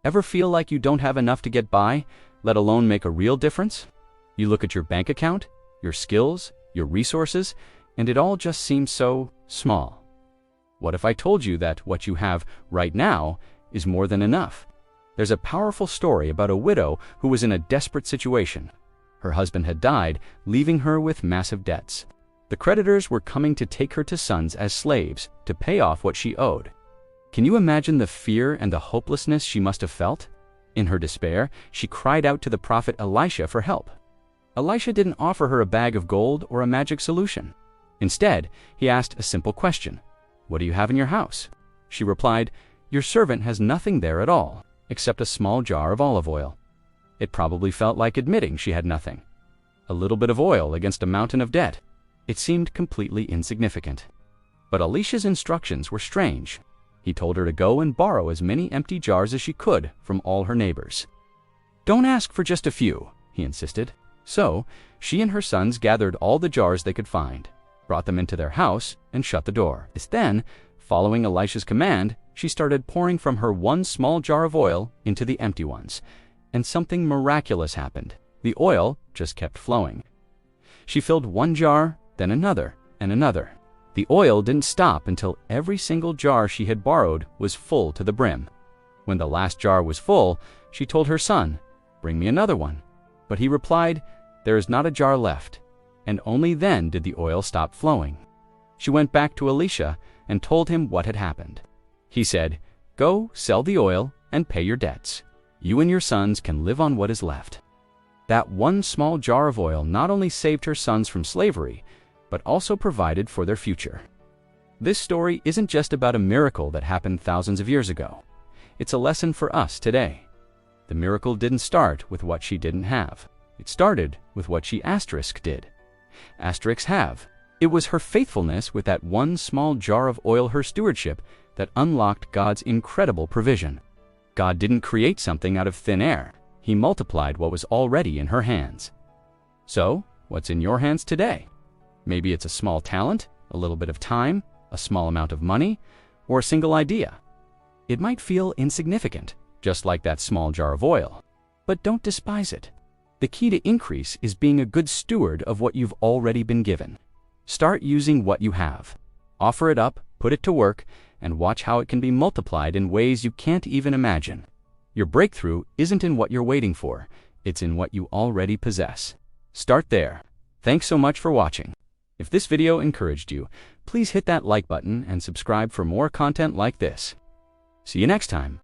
Ever feel like you don't have enough to get by, let alone make a real difference? You look at your bank account, your skills, your resources, and it all just seems so small. What if I told you that what you have right now is more than enough? There's a powerful story about a widow who was in a desperate situation. Her husband had died, leaving her with massive debts. The creditors were coming to take her to sons as slaves to pay off what she owed. Can you imagine the fear and the hopelessness she must have felt? In her despair, she cried out to the prophet Elisha for help. Elisha didn't offer her a bag of gold or a magic solution. Instead, he asked a simple question: "What do you have in your house?" She replied, "Your servant has nothing there at all, except a small jar of olive oil." It probably felt like admitting she had nothing. A little bit of oil against a mountain of debt. It seemed completely insignificant. But Elisha's instructions were strange. He told her to go and borrow as many empty jars as she could from all her neighbors. "Don't ask for just a few," he insisted. So, she and her sons gathered all the jars they could find, brought them into their house, and shut the door. Then, following Elisha's command, she started pouring from her one small jar of oil into the empty ones. And something miraculous happened. The oil just kept flowing. She filled one jar, then another, and another. The oil didn't stop until every single jar she had borrowed was full to the brim. When the last jar was full, she told her son, "Bring me another one." But he replied, "There is not a jar left." And only then did the oil stop flowing. She went back to Elisha and told him what had happened. He said, "Go, sell the oil, and pay your debts. You and your sons can live on what is left." That one small jar of oil not only saved her sons from slavery, but also provided for their future. This story isn't just about a miracle that happened thousands of years ago. It's a lesson for us today. The miracle didn't start with what she didn't have. It started with what she did. Asterisks have. It was her faithfulness with that one small jar of oil, her stewardship, that unlocked God's incredible provision. God didn't create something out of thin air. He multiplied what was already in her hands. So, what's in your hands today? Maybe it's a small talent, a little bit of time, a small amount of money, or a single idea. It might feel insignificant, just like that small jar of oil. But don't despise it. The key to increase is being a good steward of what you've already been given. Start using what you have. Offer it up, put it to work, and watch how it can be multiplied in ways you can't even imagine. Your breakthrough isn't in what you're waiting for, it's in what you already possess. Start there. Thanks so much for watching. If this video encouraged you, please hit that like button and subscribe for more content like this. See you next time.